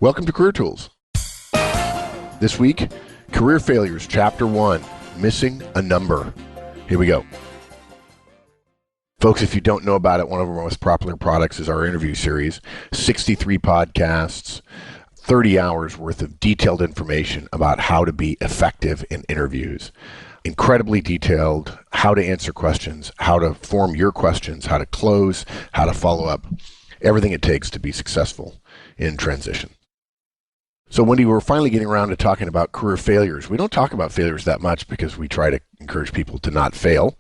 Welcome to Career Tools. This week, Career Failures, Chapter 1, Missing a Number. Here we go. Folks, if you don't know about it, one of our most popular products is our interview series, 63 podcasts, 30 hours worth of detailed information about how to be effective in interviews. Incredibly detailed, how to answer questions, how to form your questions, how to close, how to follow up, everything it takes to be successful in transition. So Wendy, we're finally getting around to talking about career failures. We don't talk about failures that much because we try to encourage people to not fail.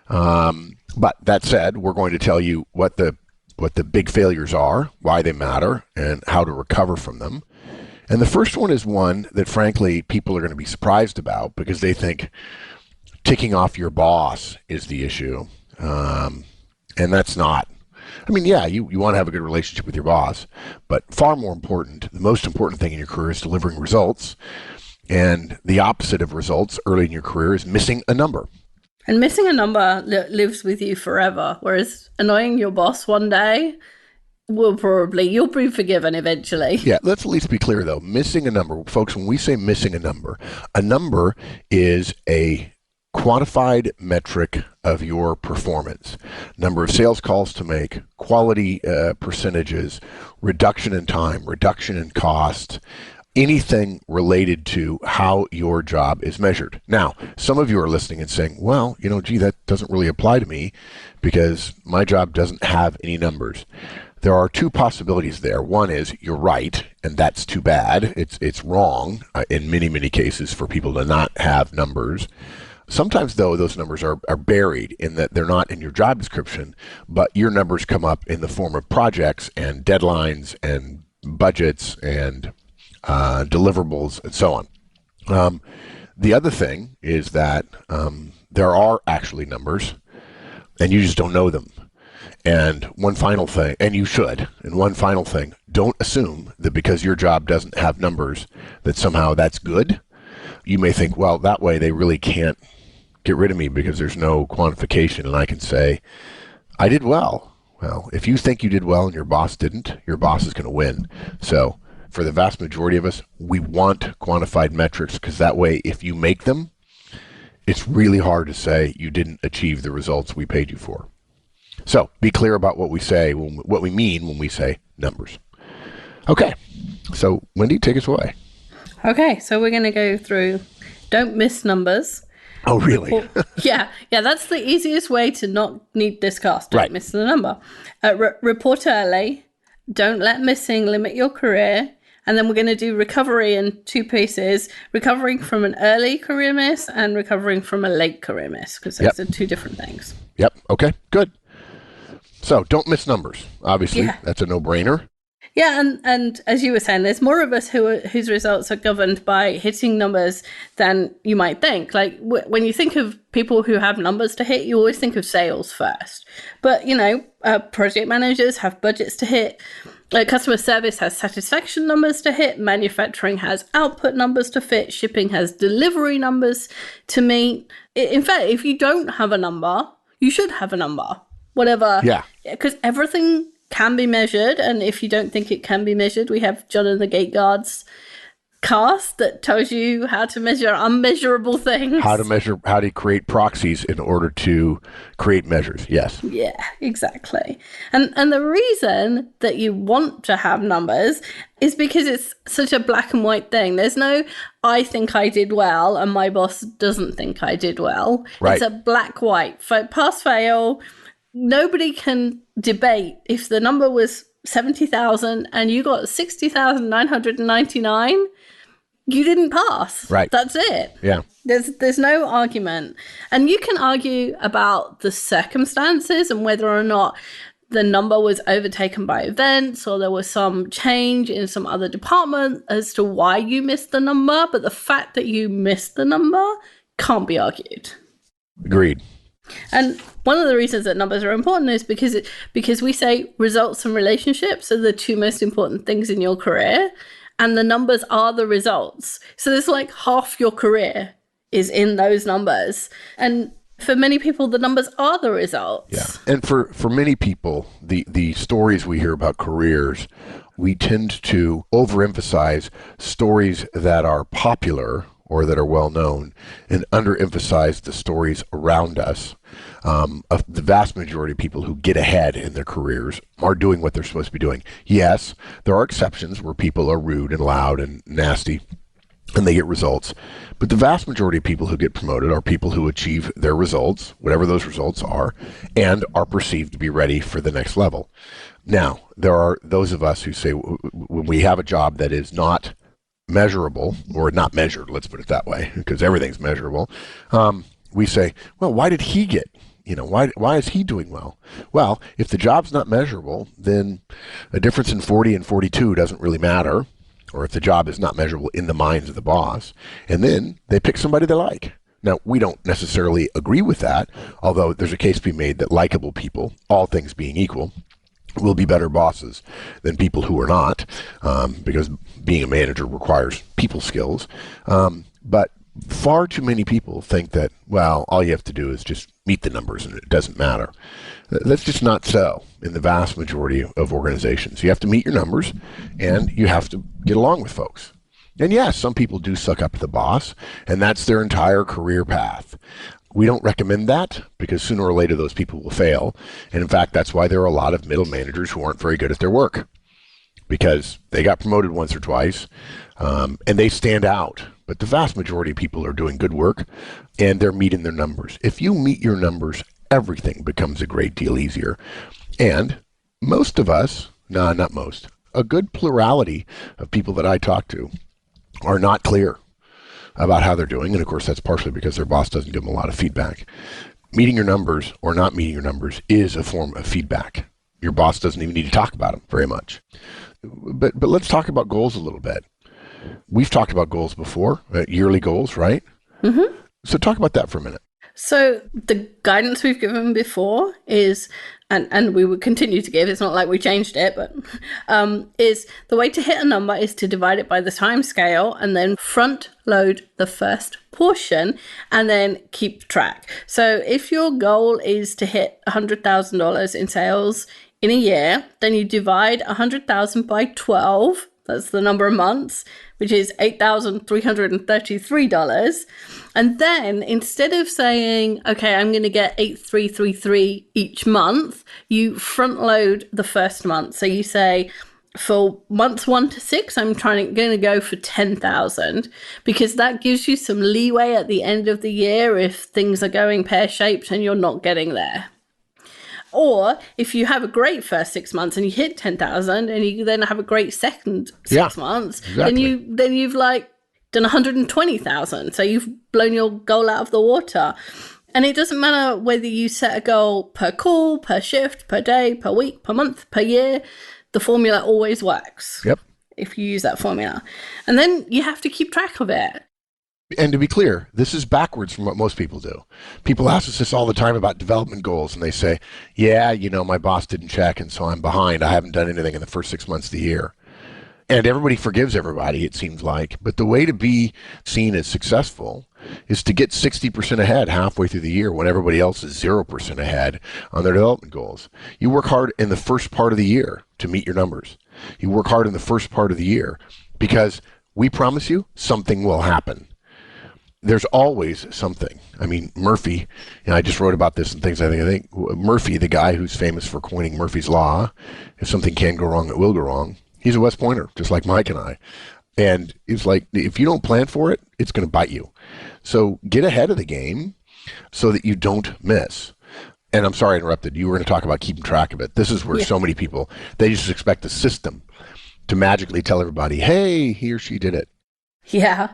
But that said, we're going to tell you what the big failures are, why they matter, and how to recover from them. And the first one is one that, frankly, people are going to be surprised about because they think ticking off your boss is the issue. And that's not. I mean, yeah, you want to have a good relationship with your boss, but far more important, the most important thing in your career is delivering results. And the opposite of results early in your career is missing a number. And missing a number lives with you forever, whereas annoying your boss one day you'll be forgiven eventually. Yeah, let's at least be clear, though. Missing a number, folks, when we say missing a number is a quantified metric of your performance. Number of sales calls to make, quality percentages, reduction in time, reduction in cost, anything related to how your job is measured. Now, some of you are listening and saying, well, gee, that doesn't really apply to me because my job doesn't have any numbers. There are two possibilities there. One is you're right, and that's too bad. It's wrong in many, many cases for people to not have numbers. Sometimes, though, those numbers are buried in that they're not in your job description, but your numbers come up in the form of projects and deadlines and budgets and deliverables and so on. The other thing is that there are actually numbers, and you just don't know them. And one final thing, and you should, and one final thing, don't assume that because your job doesn't have numbers that somehow that's good. You may think, well, that way they really can't get rid of me because there's no quantification and I can say, I did well. Well, if you think you did well and your boss didn't, your boss is going to win. So for the vast majority of us, we want quantified metrics because that way, if you make them, it's really hard to say you didn't achieve the results we paid you for. So be clear about what we say, what we mean when we say numbers. Okay, so Wendy, take us away. Okay, so we're going to go through don't miss numbers. Oh, really? Yeah, that's the easiest way to not need discuss. Don't miss the number. Report early. Don't let missing limit your career. And then we're going to do recovery in two pieces, recovering from an early career miss and recovering from a late career miss, because those are two different things. Yep. Okay, good. So don't miss numbers. Obviously, that's a no-brainer. Yeah, and as you were saying, there's more of us whose results are governed by hitting numbers than you might think. Like when you think of people who have numbers to hit, you always think of sales first. But, project managers have budgets to hit. Customer service has satisfaction numbers to hit. Manufacturing has output numbers to fit. Shipping has delivery numbers to meet. In fact, if you don't have a number, you should have a number. Whatever. Yeah. Because everything can be measured, and if you don't think it can be measured, we have John and the Gate Guards cast that tells you how to measure unmeasurable things. How to create proxies in order to create measures. Yes. Yeah, exactly. And the reason that you want to have numbers is because it's such a black and white thing. There's no, I think I did well, and my boss doesn't think I did well. Right. It's a black-white. Pass, fail. Nobody can debate if the number was 70,000 and you got 60,999, you didn't pass. Right. That's it. Yeah. There's no argument. And you can argue about the circumstances and whether or not the number was overtaken by events or there was some change in some other department as to why you missed the number. But the fact that you missed the number can't be argued. Agreed. And one of the reasons that numbers are important is because we say results and relationships are the two most important things in your career, and the numbers are the results. So there's like half your career is in those numbers. And for many people, the numbers are the results. Yeah. And for many people, the stories we hear about careers we tend to overemphasize stories that are popular or that are well known and underemphasize the stories around us. The vast majority of people who get ahead in their careers are doing what they're supposed to be doing. Yes, there are exceptions where people are rude and loud and nasty and they get results. But the vast majority of people who get promoted are people who achieve their results, whatever those results are, and are perceived to be ready for the next level. Now, there are those of us who say when we have a job that is not measurable or not measured, let's put it that way, because everything's measurable, we say, well, why did he get, why is he doing well? Well, if the job's not measurable, then a difference in 40 and 42 doesn't really matter, or if the job is not measurable in the minds of the boss, and then they pick somebody they like. Now, we don't necessarily agree with that, although there's a case to be made that likable people, all things being equal, will be better bosses than people who are not, because being a manager requires people skills. But far too many people think that, well, all you have to do is just meet the numbers and it doesn't matter. That's just not so in the vast majority of organizations. You have to meet your numbers and you have to get along with folks. And yes, some people do suck up to the boss, and that's their entire career path. We don't recommend that because sooner or later those people will fail. And in fact, that's why there are a lot of middle managers who aren't very good at their work because they got promoted once or twice and they stand out. But the vast majority of people are doing good work and they're meeting their numbers. If you meet your numbers, everything becomes a great deal easier. And most of us, not most, a good plurality of people that I talk to are not clear about how they're doing. And of course, that's partially because their boss doesn't give them a lot of feedback. Meeting your numbers or not meeting your numbers is a form of feedback. Your boss doesn't even need to talk about them very much. But let's talk about goals a little bit. We've talked about goals before, yearly goals, right? Mm-hmm. So talk about that for a minute. So the guidance we've given before is, and we would continue to give, it's not like we changed it, but is the way to hit a number is to divide it by the time scale and then front load the first portion and then keep track. So if your goal is to hit $100,000 in sales in a year, then you divide 100,000 by 12. That's the number of months, which is $8,333. And then instead of saying, okay, I'm going to get 8,333 each month, you front load the first month. So you say, for months 1 to 6, I'm going to go for 10,000 because that gives you some leeway at the end of the year if things are going pear-shaped and you're not getting there. Or if you have a great first 6 months and you hit 10,000 and you then have a great second 6 months, exactly. then you've like done 120,000. So you've blown your goal out of the water. And it doesn't matter whether you set a goal per call, per shift, per day, per week, per month, per year. The formula always works. Yep. If you use that formula. And then you have to keep track of it. And to be clear, this is backwards from what most people do. People ask us this all the time about development goals, and they say, yeah, my boss didn't check, and so I'm behind. I haven't done anything in the first 6 months of the year. And everybody forgives everybody, it seems like. But the way to be seen as successful is to get 60% ahead halfway through the year when everybody else is 0% ahead on their development goals. You work hard in the first part of the year to meet your numbers. You work hard in the first part of the year because we promise you something will happen. There's always something. I mean, Murphy, I just wrote about this and things. I think Murphy, the guy who's famous for coining Murphy's Law, if something can go wrong, it will go wrong. He's a West Pointer, just like Mike and I. And it's like, if you don't plan for it, it's going to bite you. So get ahead of the game so that you don't miss. And I'm sorry I interrupted. You were going to talk about keeping track of it. This is where so many people, they just expect the system to magically tell everybody, hey, he or she did it. Yeah.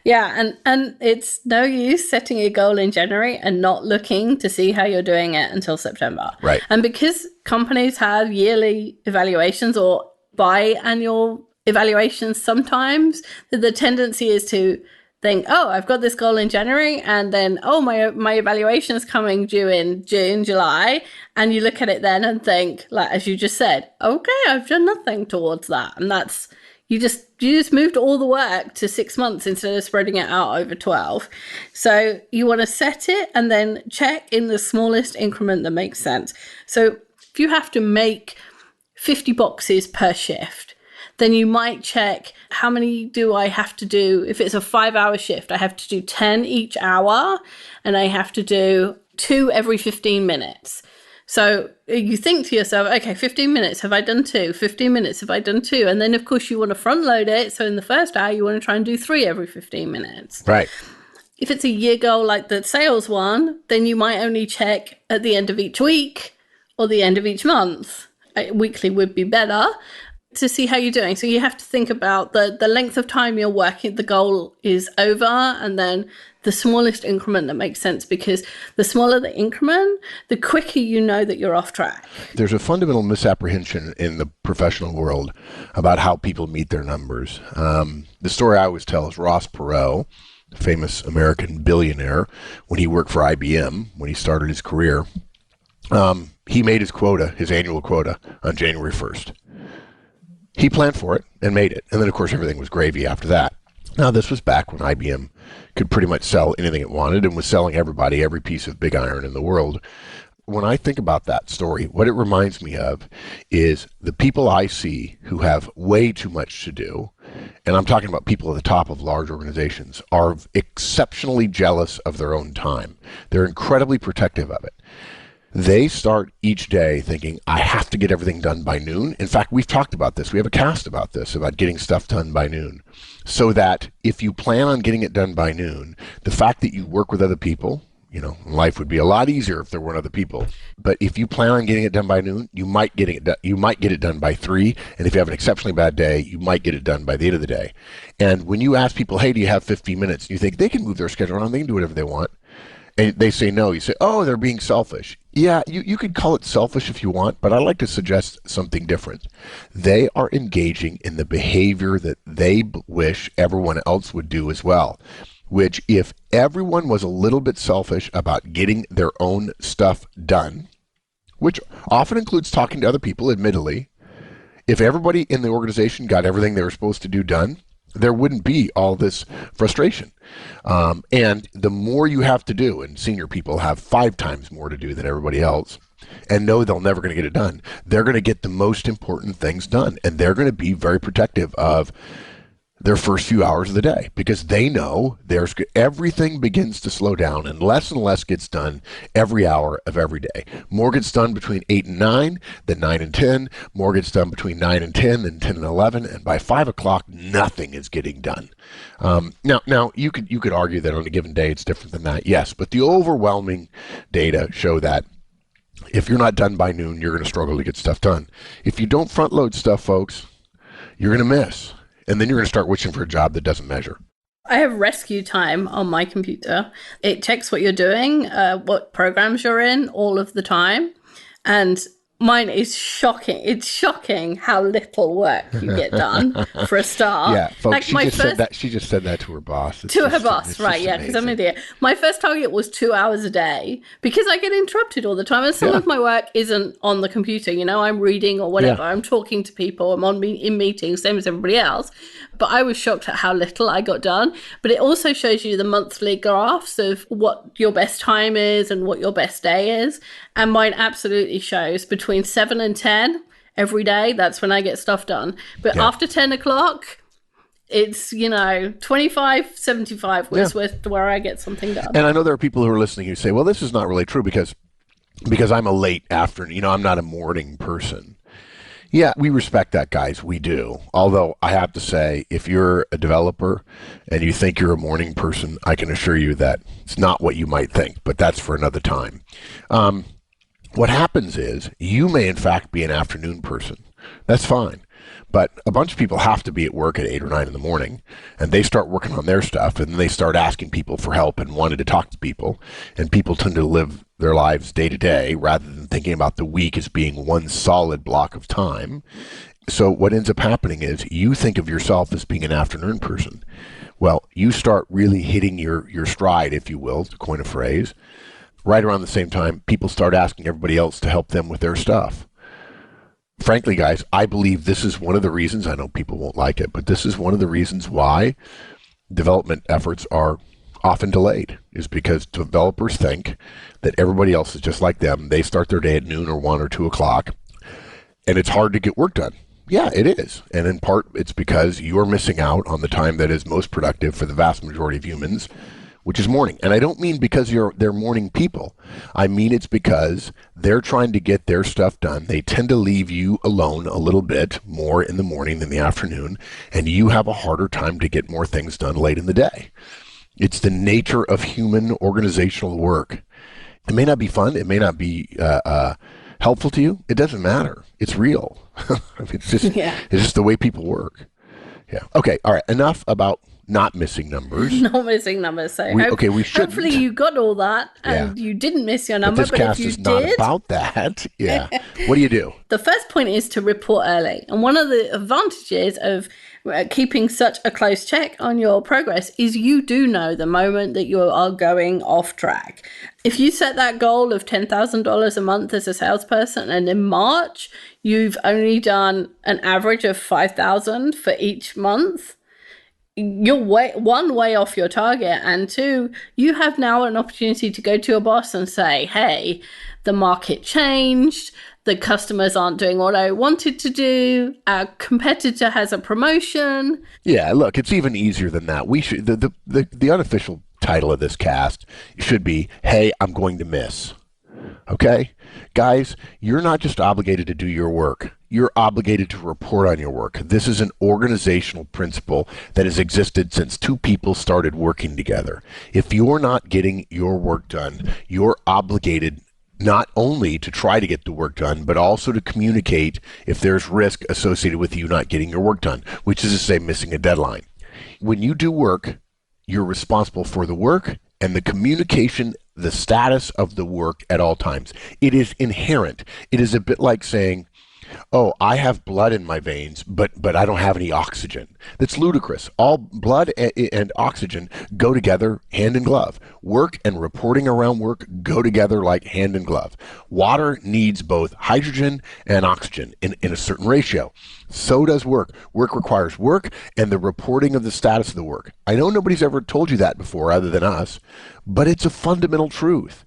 Yeah, and it's no use setting a goal in January and not looking to see how you're doing it until September. Right. And because companies have yearly evaluations or biannual evaluations sometimes, the tendency is to think, oh, I've got this goal in January, and then, oh, my evaluation is coming due in June, July, and you look at it then and think, like, as you just said, okay, I've done nothing towards that. And that's, you just moved all the work to 6 months instead of spreading it out over 12. So you want to set it and then check in the smallest increment that makes sense. So if you have to make 50 boxes per shift. Then you might check, how many do I have to do? If it's a 5-hour shift, I have to do 10 each hour, and I have to do 2 every 15 minutes. So you think to yourself, okay, 15 minutes, have I done 2? 15 minutes, have I done 2? And then, of course, you want to front load it. So in the first hour, you want to try and do 3 every 15 minutes. Right. If it's a year goal like the sales one, then you might only check at the end of each week or the end of each month. Weekly would be better, to see how you're doing. So you have to think about the length of time you're working, the goal is over, and then the smallest increment that makes sense, because the smaller the increment, the quicker you know that you're off track. There's a fundamental misapprehension in the professional world about how people meet their numbers. The story I always tell is Ross Perot, the famous American billionaire, when he worked for IBM, when he started his career, he made his quota, his annual quota, on January 1st. He planned for it and made it. And then, of course, everything was gravy after that. Now, this was back when IBM could pretty much sell anything it wanted and was selling everybody every piece of big iron in the world. When I think about that story, what it reminds me of is the people I see who have way too much to do, and I'm talking about people at the top of large organizations, are exceptionally jealous of their own time. They're incredibly protective of it. They start each day thinking, I have to get everything done by noon. In fact, we've talked about this. We have a cast about this, about getting stuff done by noon. So that if you plan on getting it done by noon, the fact that you work with other people, life would be a lot easier if there weren't other people. But if you plan on getting it done by noon, you might get it done by 3. And if you have an exceptionally bad day, you might get it done by the end of the day. And when you ask people, hey, do you have 15 minutes? You think they can move their schedule around. They can do whatever they want. And they say no. You say, oh, they're being selfish. Yeah, you could call it selfish if you want, but I like to suggest something different. They are engaging in the behavior that they wish everyone else would do as well, which if everyone was a little bit selfish about getting their own stuff done, which often includes talking to other people, admittedly, if everybody in the organization got everything they were supposed to do done, there wouldn't be all this frustration. And the more you have to do, and senior people have 5 times more to do than everybody else, and know they're never going to get it done, they're going to get the most important things done. And they're going to be very protective of their first few hours of the day, because they know everything begins to slow down and less gets done every hour of every day. More gets done between 8 and 9, then 9 and 10. More gets done between 9 and 10, then 10 and 11. And by 5 o'clock, nothing is getting done. Now you could argue that on a given day it's different than that. Yes, but the overwhelming data show that if you're not done by noon, you're going to struggle to get stuff done. If you don't front load stuff, folks, you're going to miss. And then you're going to start wishing for a job that doesn't measure. I have rescue time on my computer. It checks what you're doing, what programs you're in all of the time. And mine is shocking. It's shocking how little work you get done for a start. Yeah, folks, she just said that to her boss. To her boss, right, yeah, because I'm an idiot. My first target was 2 hours a day because I get interrupted all the time. And some of my work isn't on the computer. I'm reading or whatever. Yeah. I'm talking to people. I'm in meetings, same as everybody else. But I was shocked at how little I got done. But it also shows you the monthly graphs of what your best time is and what your best day is. And mine absolutely shows between 7 and 10 every day. That's when I get stuff done. But after 10 o'clock, it's, 25, 75 was where I get something done. And I know there are people who are listening who say, well, this is not really true because I'm a late afternoon, I'm not a morning person. Yeah, we respect that, guys. We do. Although I have to say, if you're a developer and you think you're a morning person, I can assure you that it's not what you might think, but that's for another time. What happens is you may, in fact, be an afternoon person. That's fine. But a bunch of people have to be at work at 8 or 9 in the morning, and they start working on their stuff, and then they start asking people for help and wanting to talk to people, and people tend to live their lives day to day rather than thinking about the week as being one solid block of time. So what ends up happening is you think of yourself as being an afternoon person. Well, you start really hitting your stride, if you will, to coin a phrase. Right around the same time, people start asking everybody else to help them with their stuff. Frankly, guys, I believe this is one of the reasons, I know people won't like it, but this is one of the reasons why development efforts are often delayed, is because developers think that everybody else is just like them. They start their day at noon or 1 or 2 o'clock, and it's hard to get work done. Yeah, it is. And in part, it's because you're missing out on the time that is most productive for the vast majority of humans, which is morning. And I don't mean because they're morning people. I mean it's because they're trying to get their stuff done. They tend to leave you alone a little bit more in the morning than the afternoon, and you have a harder time to get more things done late in the day. It's the nature of human organizational work. It may not be fun. It may not be helpful to you. It doesn't matter. It's real. I mean, it's just the way people work. Yeah. Okay. All right. Enough about not missing numbers. Not missing numbers. So we should. Hopefully you got all that and you didn't miss your number. But this cast is not about that. Yeah. What do you do? The first point is to report early. And one of the advantages of keeping such a close check on your progress is you do know the moment that you are going off track. If you set that goal of $10,000 a month as a salesperson, and in March you've only done an average of $5,000 for each month, you're way off your target. And two, you have now an opportunity to go to your boss and say, hey, the market changed. The customers aren't doing what I wanted to do. Our competitor has a promotion. Yeah, look, it's even easier than that. We should the unofficial title of this cast should be, hey, I'm going to miss. Okay? Guys, you're not just obligated to do your work. You're obligated to report on your work. This is an organizational principle that has existed since two people started working together. If you're not getting your work done, you're obligated not only to try to get the work done, but also to communicate if there's risk associated with you not getting your work done, which is to say missing a deadline. When you do work, you're responsible for the work and the communication, the status of the work at all times. It is inherent. It is a bit like saying, oh, I have blood in my veins, but I don't have any oxygen. That's ludicrous. All blood and oxygen go together hand in glove. Work and reporting around work go together like hand in glove. Water needs both hydrogen and oxygen in a certain ratio. So does work. Work requires work and the reporting of the status of the work. I know nobody's ever told you that before other than us, but it's a fundamental truth.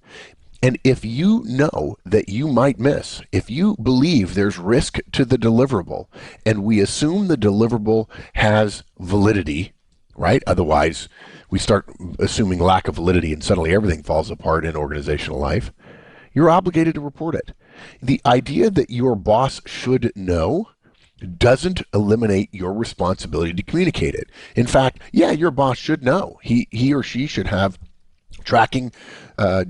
And if you know that you might miss, if you believe there's risk to the deliverable, and we assume the deliverable has validity, right? Otherwise, we start assuming lack of validity and suddenly everything falls apart in organizational life. You're obligated to report it. The idea that your boss should know doesn't eliminate your responsibility to communicate it. In fact, yeah, your boss should know. He or she should have tracking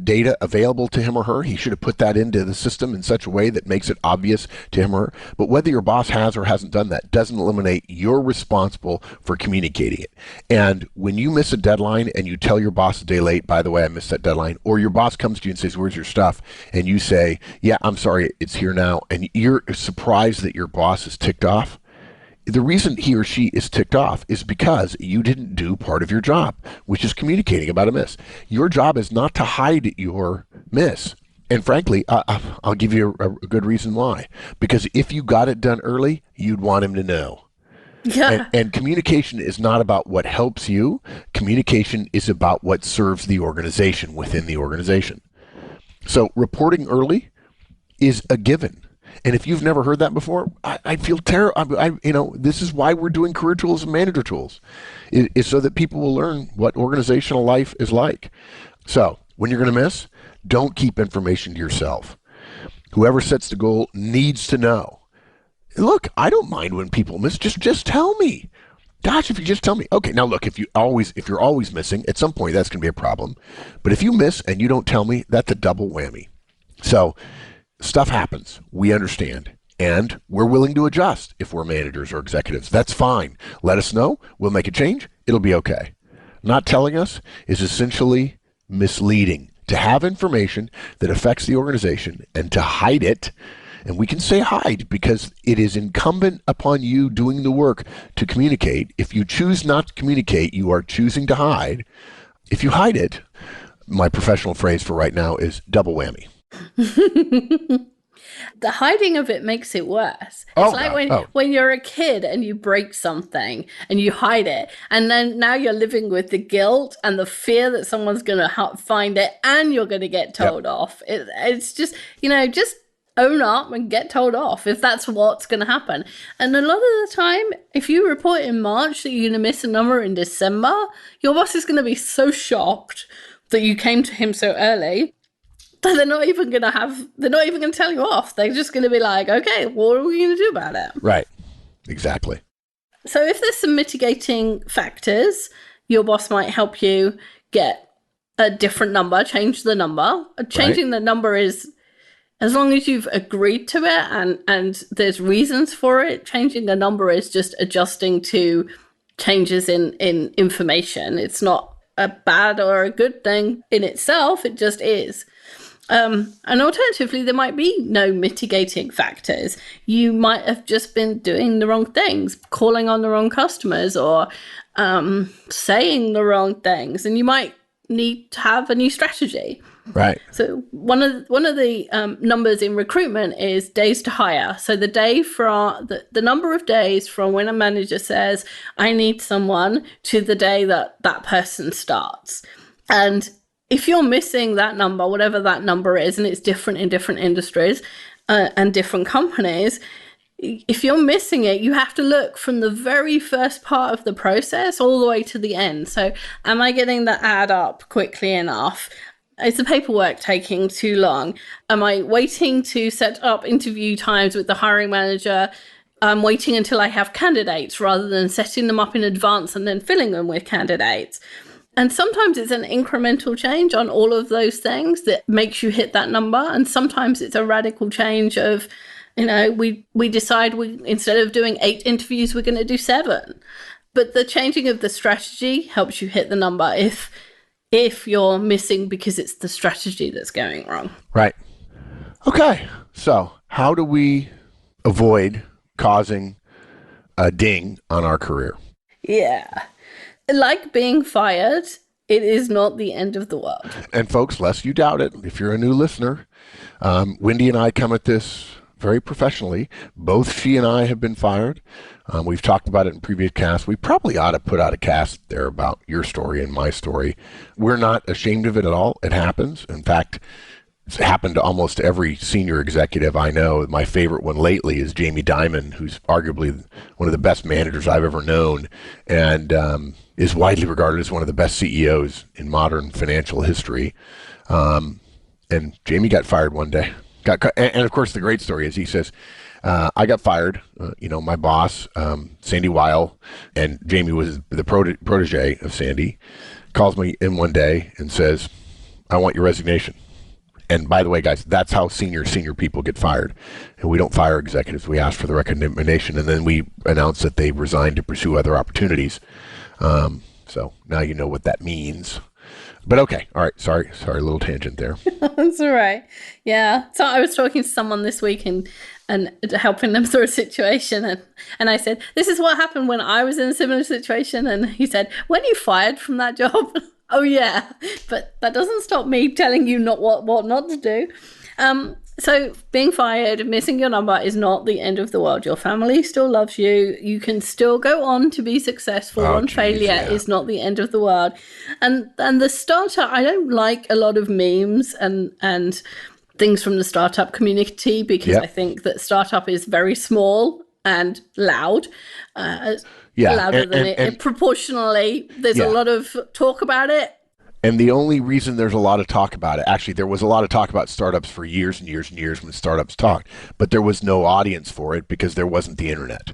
data available to him or her. He should have put that into the system in such a way that makes it obvious to him or her. But whether your boss has or hasn't done that doesn't eliminate you're responsible for communicating it. And when you miss a deadline and you tell your boss a day late, by the way, I missed that deadline, or your boss comes to you and says, where's your stuff? And you say, yeah, I'm sorry, it's here now. And you're surprised that your boss is ticked off. The reason he or she is ticked off is because you didn't do part of your job, which is communicating about a miss. Your job is not to hide your miss. And frankly, I'll give you a good reason why. Because if you got it done early, you'd want him to know. Yeah. And communication is not about what helps you. Communication is about what serves the organization within the organization. So reporting early is a given. And if you've never heard that before, I feel terrible. This is why we're doing career tools and manager tools, is so that people will learn what organizational life is like. So when you're going to miss, don't keep information to yourself. Whoever sets the goal needs to know. Look, I don't mind when people miss. Just tell me. Gosh, if you just tell me. Okay, now look, if you're always missing, at some point that's going to be a problem. But if you miss and you don't tell me, that's a double whammy. So stuff happens. We understand. And we're willing to adjust if we're managers or executives. That's fine. Let us know. We'll make a change. It'll be okay. Not telling us is essentially misleading. To have information that affects the organization and to hide it, and we can say hide because it is incumbent upon you doing the work to communicate. If you choose not to communicate, you are choosing to hide. If you hide it, my professional phrase for right now is double whammy. The hiding of it makes it worse. It's like when you're a kid and you break something and you hide it, and then now you're living with the guilt and the fear that someone's going to find it and you're going to get told off. It's just, just own up and get told off if that's what's going to happen. And a lot of the time, if you report in March that you're going to miss a number in December, your boss is going to be so shocked that you came to him so early that they're not even going to tell you off. They're just going to be like, okay, what are we going to do about it? Right. Exactly. So if there's some mitigating factors, your boss might help you get a different number, change the number. Changing the number is, as long as you've agreed to it and there's reasons for it, changing a number is just adjusting to changes in information. It's not a bad or a good thing in itself, it just is. And alternatively, there might be no mitigating factors. You might have just been doing the wrong things, calling on the wrong customers, or saying the wrong things, and you might need to have a new strategy. Right. So one of the numbers in recruitment is days to hire. So the day from the number of days from when a manager says, I need someone, to the day that that person starts. And if you're missing that number, whatever that number is, and it's different in different industries and different companies, if you're missing it, you have to look from the very first part of the process all the way to the end. So am I getting the ad up quickly enough? Is the paperwork taking too long? Am I waiting to set up interview times with the hiring manager? I'm waiting until I have candidates rather than setting them up in advance and then filling them with candidates. And sometimes it's an incremental change on all of those things that makes you hit that number. And sometimes it's a radical change of, we decide instead of doing 8 interviews, we're going to do 7. But the changing of the strategy helps you hit the number if you're missing because it's the strategy that's going wrong. Right. Okay. So how do we avoid causing a ding on our career? Yeah. Like being fired, it is not the end of the world. And folks, lest you doubt it, if you're a new listener, Wendy and I come at this very professionally. Both she and I have been fired. We've talked about it in previous casts. We probably ought to put out a cast there about your story and my story. We're not ashamed of it at all. It happens. In fact, it's happened to almost every senior executive I know. My favorite one lately is Jamie Dimon, who's arguably one of the best managers I've ever known, and is widely regarded as one of the best CEOs in modern financial history. And Jamie got fired one day. And of course, the great story is he says, I got fired. My boss, Sandy Weil, and Jamie was the protege of Sandy, calls me in one day and says, I want your resignation. And by the way, guys, that's how senior people get fired. And we don't fire executives. We ask for the recommendation, and then we announce that they've resigned to pursue other opportunities. So now you know what that means. But okay, all right. Sorry, a little tangent there. That's all right. Yeah. So I was talking to someone this week and helping them through a situation, and I said, this is what happened when I was in a similar situation. And he said, weren't you fired from that job? Oh yeah, but that doesn't stop me telling you what not to do. So being fired, missing your number is not the end of the world. Your family still loves you. You can still go on to be successful. Failure is not the end of the world. And the startup, I don't like a lot of memes and things from the startup community because I think that startup is very small and loud. Louder than it. Proportionally, there's a lot of talk about it. And the only reason there's a lot of talk about it, actually, there was a lot of talk about startups for years and years and years when startups talked, but there was no audience for it because there wasn't the internet.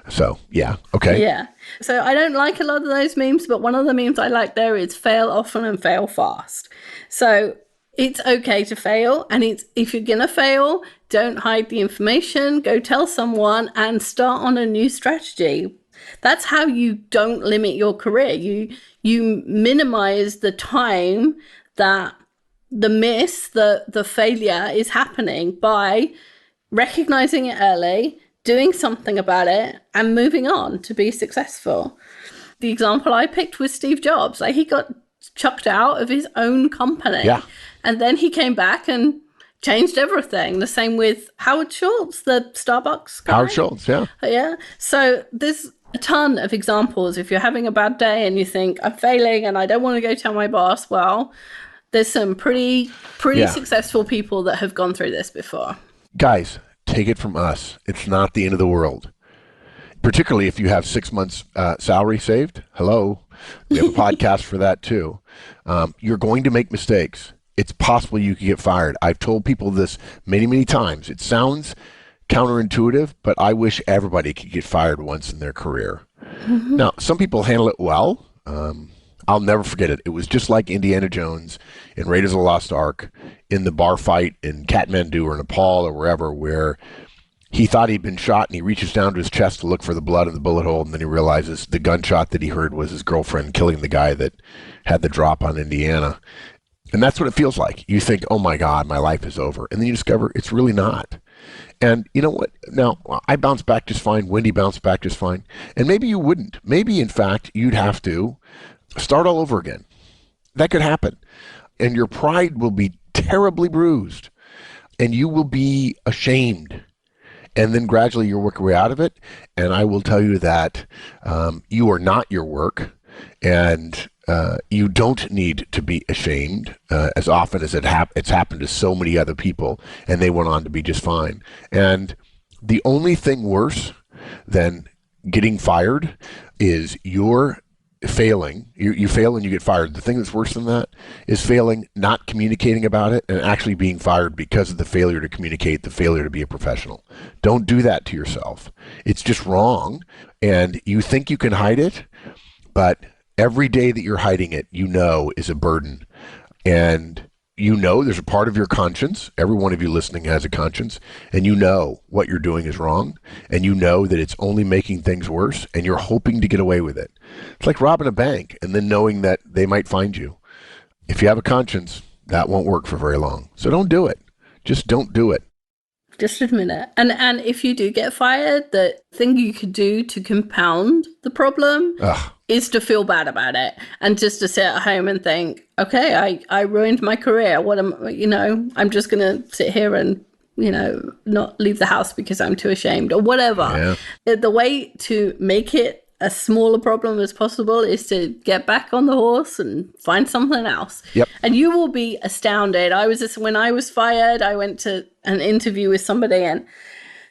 So, yeah. Okay. Yeah. So I don't like a lot of those memes, but one of the memes I like there is fail often and fail fast. So it's okay to fail. And if you're going to fail, don't hide the information, go tell someone and start on a new strategy. That's how you don't limit your career. You minimize the time that the failure is happening by recognizing it early, doing something about it, and moving on to be successful. The example I picked was Steve Jobs. Like, he got chucked out of his own company. Yeah. And then he came back and changed everything. The same with Howard Schultz, the Starbucks guy. Howard Schultz, yeah. Yeah. So there's a ton of examples. If you're having a bad day and you think, I'm failing and I don't want to go tell my boss, well, there's some pretty successful people that have gone through this before. Guys, take it from us. It's not the end of the world. Particularly if you have 6 months salary saved. Hello. We have a podcast for that too. You're going to make mistakes. It's possible you could get fired. I've told people this many, many times. It sounds counterintuitive, but I wish everybody could get fired once in their career. Mm-hmm. Now, some people handle it well. I'll never forget it. It was just like Indiana Jones in Raiders of the Lost Ark in the bar fight in Kathmandu or Nepal or wherever, where he thought he'd been shot and he reaches down to his chest to look for the blood in the bullet hole, and then he realizes the gunshot that he heard was his girlfriend killing the guy that had the drop on Indiana. And that's what it feels like. You think, oh my God, my life is over. And then you discover it's really not. And you know what? Now, I bounced back just fine. Wendy bounced back just fine. And maybe you wouldn't. Maybe, in fact, you'd have to start all over again. That could happen. And your pride will be terribly bruised. And you will be ashamed. And then gradually you'll work your way out of it. And I will tell you that you are not your work. And you don't need to be ashamed as often as it's happened to so many other people. And they went on to be just fine. And the only thing worse than getting fired is you're failing. You fail and you get fired. The thing that's worse than that is failing, not communicating about it, and actually being fired because of the failure to communicate, the failure to be a professional. Don't do that to yourself. It's just wrong. And you think you can hide it, but every day that you're hiding it, you know, is a burden. And you know there's a part of your conscience. Every one of you listening has a conscience. And you know what you're doing is wrong. And you know that it's only making things worse. And you're hoping to get away with it. It's like robbing a bank and then knowing that they might find you. If you have a conscience, that won't work for very long. So don't do it. Just don't do it. Just admit it. And if you do get fired, the thing you could do to compound the problem is to feel bad about it and just to sit at home and think, okay, I ruined my career. I'm just going to sit here and, not leave the house because I'm too ashamed or whatever. Yeah. The way to make it as small a problem as possible is to get back on the horse and find something else. Yep. And you will be astounded. When I was fired, I went to an interview with somebody and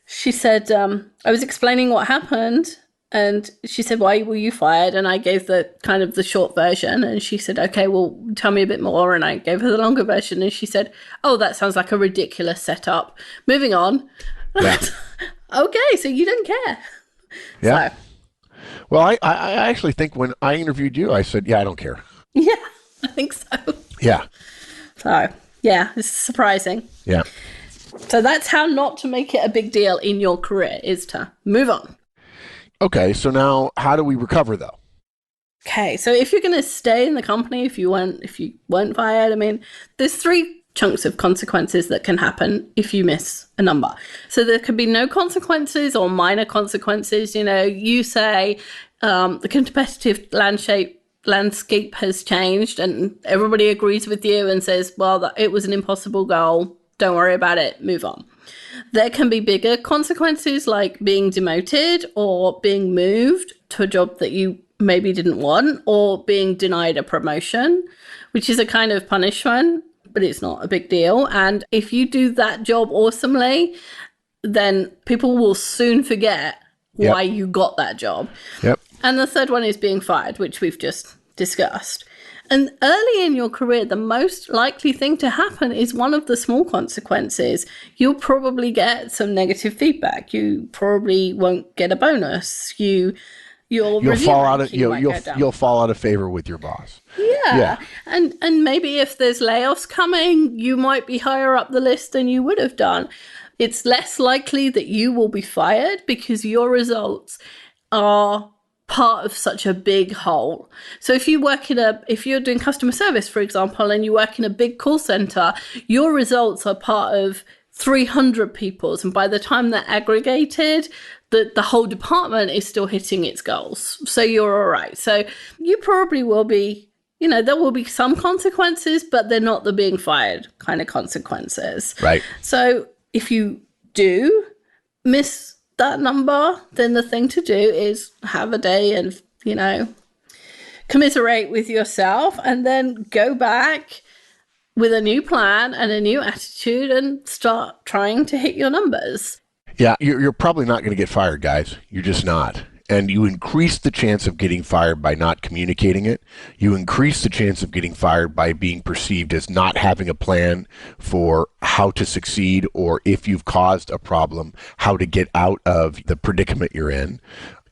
she said, I was explaining what happened and she said, why were you fired? And I gave the kind of the short version and she said, okay, well, tell me a bit more. And I gave her the longer version and she said, oh, that sounds like a ridiculous setup. Moving on. Yeah. Okay, so you didn't care. Yeah. So, well, I actually think when I interviewed you, I said, yeah, I don't care. Yeah, I think so. Yeah. So, yeah, it's surprising. Yeah. So that's how not to make it a big deal in your career, is to move on. Okay, so now how do we recover, though? Okay, so if you're going to stay in the company, if you weren't fired, there's 3 chunks of consequences that can happen if you miss a number. So there could be no consequences or minor consequences. You say the competitive landscape has changed and everybody agrees with you and says, well, it was an impossible goal. Don't worry about it. Move on. There can be bigger consequences like being demoted or being moved to a job that you maybe didn't want or being denied a promotion, which is a kind of punishment, but it's not a big deal. And if you do that job awesomely, then people will soon forget why you got that job. Yep. And the third one is being fired, which we've just discussed. And early in your career, the most likely thing to happen is one of the small consequences. You'll probably get some negative feedback. You probably won't get a bonus. You'll fall out of you'll fall out of favor with your boss. Yeah. And maybe if there's layoffs coming, you might be higher up the list than you would have done. It's less likely that you will be fired because your results are part of such a big whole. So if you're doing customer service, for example, and you work in a big call center, your results are part of 300 people's, and by the time they're aggregated, the whole department is still hitting its goals. So you're all right. So you probably will be, there will be some consequences, but they're not the being fired kind of consequences. Right. So if you do miss that number, then the thing to do is have a day and, commiserate with yourself and then go back with a new plan and a new attitude and start trying to hit your numbers. Yeah, you're probably not going to get fired, guys. You're just not. And you increase the chance of getting fired by not communicating it. You increase the chance of getting fired by being perceived as not having a plan for how to succeed, or if you've caused a problem, how to get out of the predicament you're in.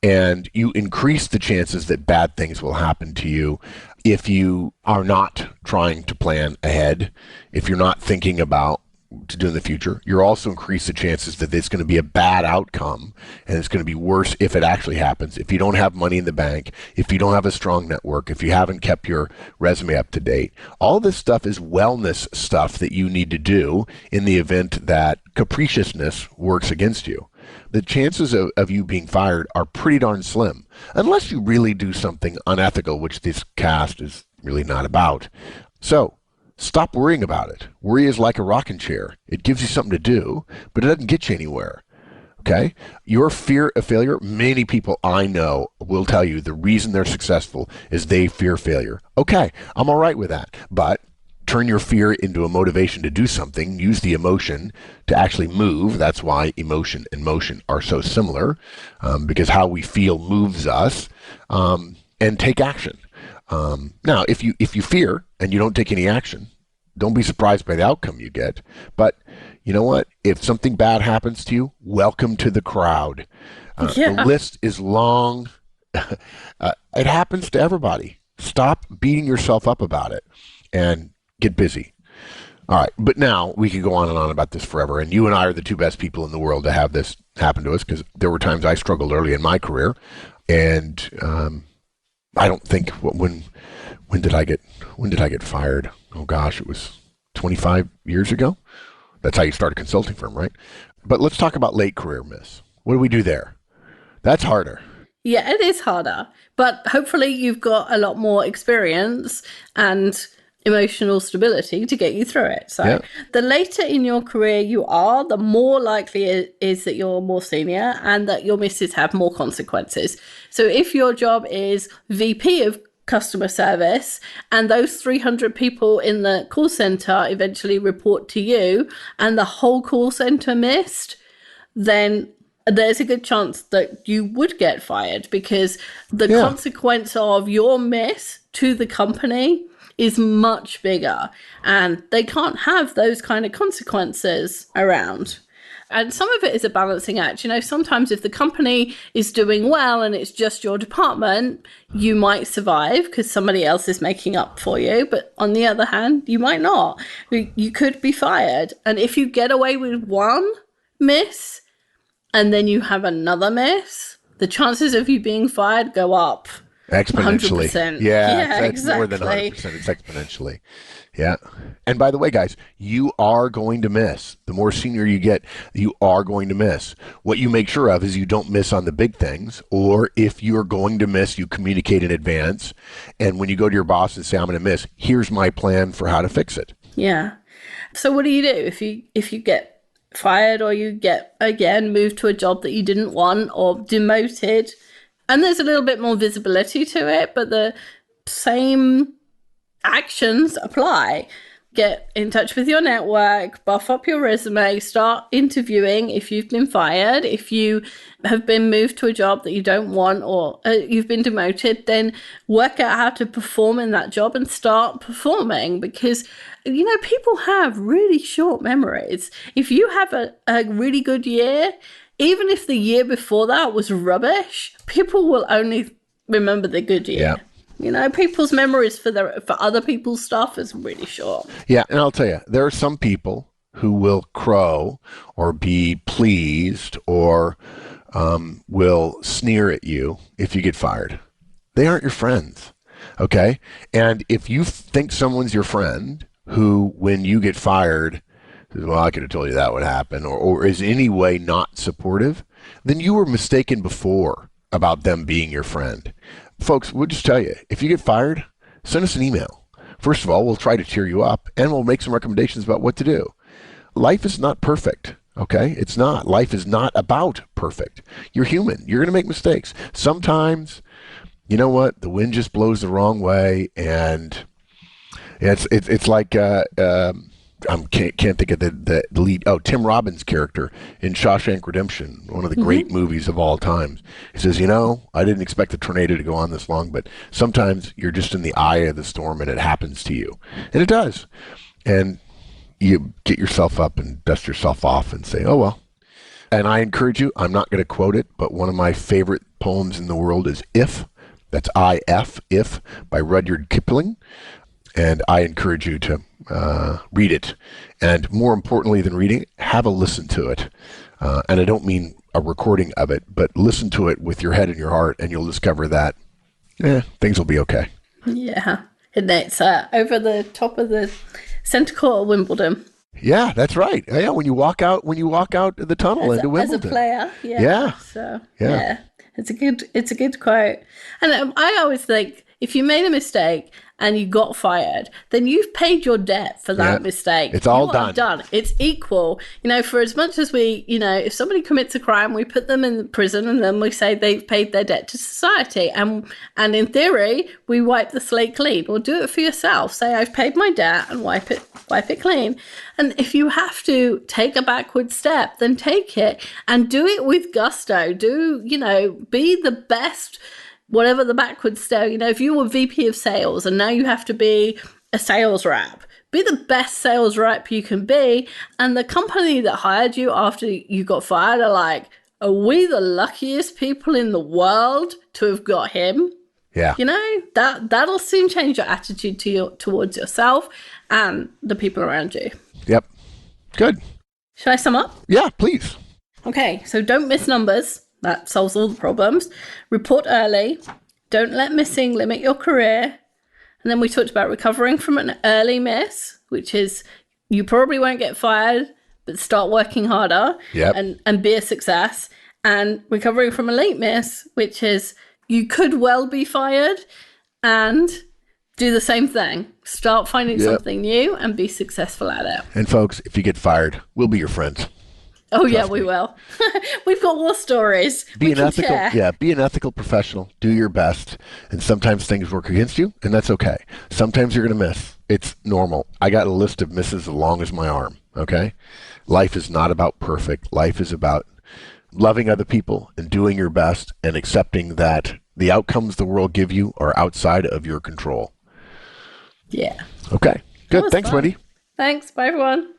And you increase the chances that bad things will happen to you if you are not trying to plan ahead, if you're not thinking about to do in the future. You're also increase the chances that it's going to be a bad outcome, and it's going to be worse if it actually happens. If you don't have money in the bank, if you don't have a strong network, if you haven't kept your resume up to date, all this stuff is wellness stuff that you need to do in the event that capriciousness works against you. The chances of you being fired are pretty darn slim, unless you really do something unethical, which this cast is really not about. So stop worrying about it. Worry is like a rocking chair. It gives you something to do, but it doesn't get you anywhere. Okay? Your fear of failure, many people I know will tell you the reason they're successful is they fear failure. Okay, I'm all right with that. But turn your fear into a motivation to do something. Use the emotion to actually move. That's why emotion and motion are so similar, because how we feel moves us, and take action. Now, if you fear and you don't take any action, don't be surprised by the outcome you get. But you know what? If something bad happens to you, welcome to the crowd. The list is long. It happens to everybody. Stop beating yourself up about it and get busy. All right. But now we can go on and on about this forever. And you and I are the two best people in the world to have this happen to us, because there were times I struggled early in my career. And I don't think when did I get fired? Oh gosh, it was 25 years ago. That's how you start a consulting firm, right? But let's talk about late career miss. What do we do there? That's harder. Yeah, it is harder, but hopefully you've got a lot more experience and emotional stability to get you through it. So the later in your career you are, the more likely it is that you're more senior and that your misses have more consequences. So if your job is VP of customer service and those 300 people in the call center eventually report to you and the whole call center missed, then there's a good chance that you would get fired, because the consequence of your miss to the company is much bigger, and they can't have those kind of consequences around. And some of it is a balancing act. You know, sometimes if the company is doing well and it's just your department, you might survive because somebody else is making up for you. But on the other hand, you might not. You could be fired. And if you get away with one miss and then you have another miss, the chances of you being fired go up. Exponentially. 100%. Yeah, it's exactly. more than 100%. It's exponentially. Yeah. And by the way, guys, you are going to miss. The more senior you get, you are going to miss. What you make sure of is you don't miss on the big things, or if you're going to miss, you communicate in advance. And when you go to your boss and say, I'm going to miss, here's my plan for how to fix it. Yeah. So what do you do if you get fired, or you get, again, moved to a job that you didn't want, or demoted? And there's a little bit more visibility to it, but the same actions apply. Get in touch with your network, buff up your resume, start interviewing if you've been fired. If you have been moved to a job that you don't want, or you've been demoted, then work out how to perform in that job and start performing, because, you know, people have really short memories. If you have a really good year, even if the year before that was rubbish, people will only remember the good year. Yeah. You know, people's memories for other people's stuff is really short. Yeah, and I'll tell you, there are some people who will crow or be pleased or will sneer at you if you get fired. They aren't your friends, okay? And if you think someone's your friend who, when you get fired, says, well, I could have told you that would happen, or is in any way not supportive, then you were mistaken before about them being your friend. Folks, we'll just tell you, if you get fired, send us an email. First of all, we'll try to cheer you up, and we'll make some recommendations about what to do. Life is not perfect, okay? It's not. Life is not about perfect. You're human. You're going to make mistakes. Sometimes, you know what? The wind just blows the wrong way, and Yeah, it's like I can't think of the lead. Oh, Tim Robbins' character in Shawshank Redemption, one of the great movies of all times. He says, I didn't expect the tornado to go on this long, but sometimes you're just in the eye of the storm and it happens to you, and it does. And you get yourself up and dust yourself off and say, oh well. And I encourage you. I'm not going to quote it, but one of my favorite poems in the world is "If." That's If by Rudyard Kipling. And I encourage you to read it. And more importantly than reading, have a listen to it. And I don't mean a recording of it, but listen to it with your head and your heart, and you'll discover that things will be okay. Yeah. And it's over the top of the centre court of Wimbledon. Yeah, that's right. Yeah, when you walk out the tunnel into Wimbledon. As a player. Yeah. Yeah. So, yeah. It's a good quote. And I always think, if you made a mistake and you got fired, then you've paid your debt for that mistake. It's all done. It's equal. For as much as we, if somebody commits a crime, we put them in prison and then we say they've paid their debt to society. And in theory, we wipe the slate clean. Or do it for yourself. Say, I've paid my debt, and wipe it clean. And if you have to take a backward step, then take it and do it with gusto. Be the best. Whatever the backwards step, if you were VP of sales and now you have to be a sales rep, be the best sales rep you can be. And the company that hired you after you got fired are like, are we the luckiest people in the world to have got him? Yeah. That'll soon change your attitude towards yourself and the people around you. Yep. Good. Should I sum up? Yeah, please. Okay, so don't miss numbers. That solves all the problems. Report early. Don't let missing limit your career. And then we talked about recovering from an early miss, which is you probably won't get fired, but start working harder and be a success. And recovering from a late miss, which is you could well be fired and do the same thing. Start finding something new and be successful at it. And folks, if you get fired, we'll be your friends. Oh, yeah, we will. We've got war stories. Be an ethical professional. Do your best. And sometimes things work against you, and that's okay. Sometimes you're going to miss. It's normal. I got a list of misses as long as my arm, okay? Life is not about perfect. Life is about loving other people and doing your best and accepting that the outcomes the world give you are outside of your control. Yeah. Okay. Good. Thanks, Wendy. Thanks. Bye, everyone.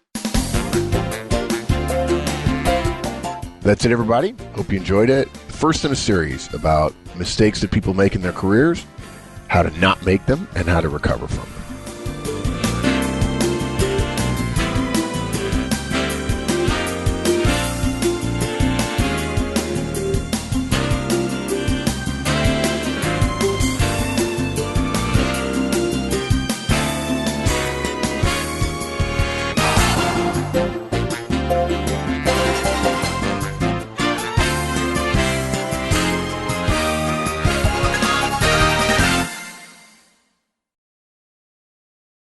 That's it, everybody. Hope you enjoyed it. First in a series about mistakes that people make in their careers, how to not make them, and how to recover from them.